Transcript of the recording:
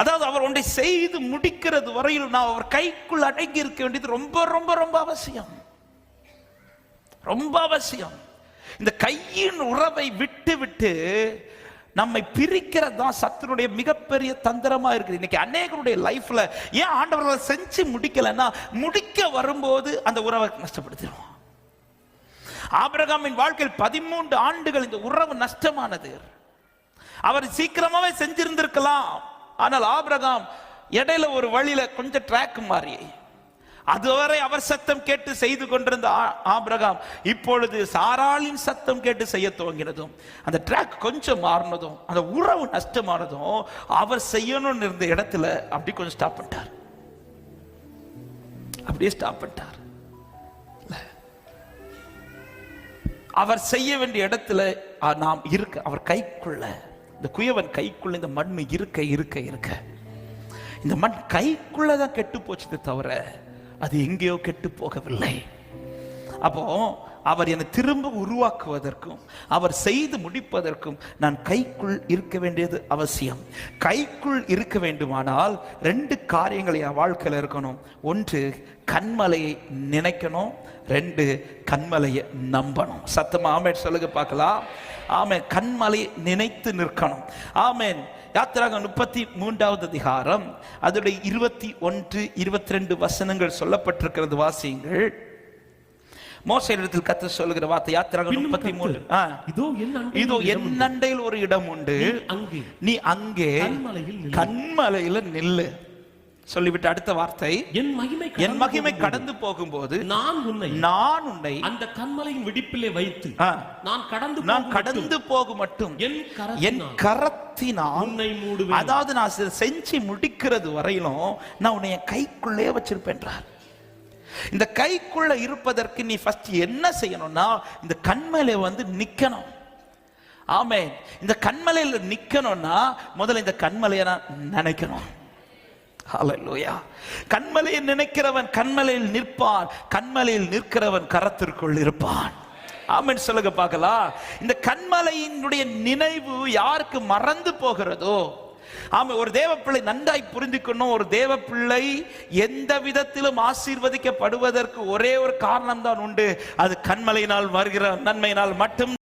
அதாவது அவர் ஒன்றை செய்து முடிக்கிறது வரையில் நான் அவர் கைக்குள் அடங்கி இருக்க வேண்டியது ரொம்ப ரொம்ப ரொம்ப அவசியம், ரொம்ப அவசியம். இந்த கையின் உறவை விட்டு விட்டு நம்மை பிரிக்கிறது தான் சத்துருடைய மிகப்பெரிய தந்திரமா இருக்குது. இன்னைக்கு அநேகருடைய லைஃப்ல ஏன் ஆண்டவர்கள் செஞ்சு முடிக்கலன்னா, முடிக்க வரும்போது அந்த உறவை நஷ்டப்படுத்திடுவோம். ஆபிரகாமின் வாழ்க்கையில் 13 ஆண்டுகள் இந்த உறவு நஷ்டமானது. அவர் சீக்கிரமாவே செஞ்சிருந்திருக்கலாம், ஆனால் ஆபிரகாம் இடையில ஒரு வழியில கொஞ்சம் ட்ராக் மாறி, அதுவரை அவர் சத்தம் கேட்டு செய்து கொண்டிருந்த ஆபிரகாம் இப்பொழுது சாராளின் சத்தம் கேட்டு செய்ய துவங்கினதும், அந்த ட்ராக் கொஞ்சம் மாறினதும், அந்த உறவு நஷ்டமானதும், அவர் செய்யணும்னு இருந்த இடத்துல அப்படி கொஞ்சம் ஸ்டாப் பண்ணிட்டார். அப்படியே ஸ்டாப் பண்ணிட்டார். அவர் செய்ய வேண்டிய இடத்துல நாம் இருக்க, அவர் கைக்குள்ள, இந்த குயவன் கைக்குள்ள இந்த மண் இருக்க இருக்க இருக்க இந்த மண் கைக்குள்ளதான் கெட்டு போச்சு தவிர அது எங்கேயோ கெட்டு போகவில்லை. அப்போ அவர் என்னை திரும்ப உருவாக்குவதற்கும் அவர் செய்து முடிப்பதற்கும் நான் கைக்குள் இருக்க வேண்டியது அவசியம். கைக்குள் இருக்க வேண்டுமானால் 2 காரியங்கள் என் வாழ்க்கையில் இருக்கணும். 1, கண்மலையை நினைக்கணும். 2, கண்மலையை நம்பணும். சத்தமா ஆமென் சொல்லுங்க பார்க்கலாம். ஆமென். கண்மலையை நினைத்து நிற்கணும். ஆமென். யாத்திராகமம் 33வது அதிகாரம் அதோடைய 21, 22 வசனங்கள் சொல்லப்பட்டிருக்கிறது. வாசியுங்கள். மோசேயிடத்தில் கர்த்தர் சொல்லுகிற வார்த்தை யாத்திராகமம் 33. இதோ என் அண்டையில் ஒரு இடம் உண்டு, நீ அங்கே கண்மலையில நில்லு. சொல்லிவிட்டு அடுத்த வார்த்தை, என் மகிமை கடந்து போகும்போது நான் உன்னை அந்த கண்மலையின் விடிப்பிலே வைத்து நான் கடந்து போக மட்டும் என் கரத்தினால் உன்னை மூடுவேன். அதாவது நான் செஞ்சு முடிக்கிறது வரையிலும் நான் உன்னை கைக்குள்ளே வச்சிருப்பேன்றார். இந்த கைக்குள்ள இருப்பதற்கு நீ ஃபர்ஸ்ட் என்ன செய்யணும்னா, இந்த கண்மலை நிக்கணும். ஆமென். இந்த கண்மலையில நிக்கணும்னா முதல்ல இந்த கண்மலையை நான் நினைக்கணும். ஹல்லேலூயா. கண்மலையை நினைக்கிறவன் கண்மலையில் நிற்பான், கண்மலையில் நிற்கிறவன் கரத்திற்குள் இருப்பான். ஆமென் சொல்லுங்க பார்க்கலாம். இந்த கண்மலையினுடைய நினைவு யாருக்கு மறந்து போகிறதோ, ஆமா, ஒரு தேவ பிள்ளை நன்றாய் புரிந்துக்கணும். ஒரு தேவ பிள்ளை எந்த விதத்திலும் ஆசீர்வதிக்கப்படுவதற்கு ஒரே ஒரு காரணம் தான் உண்டு, அது கண்மலையினால் வருகிற நன்மையினால் மட்டும்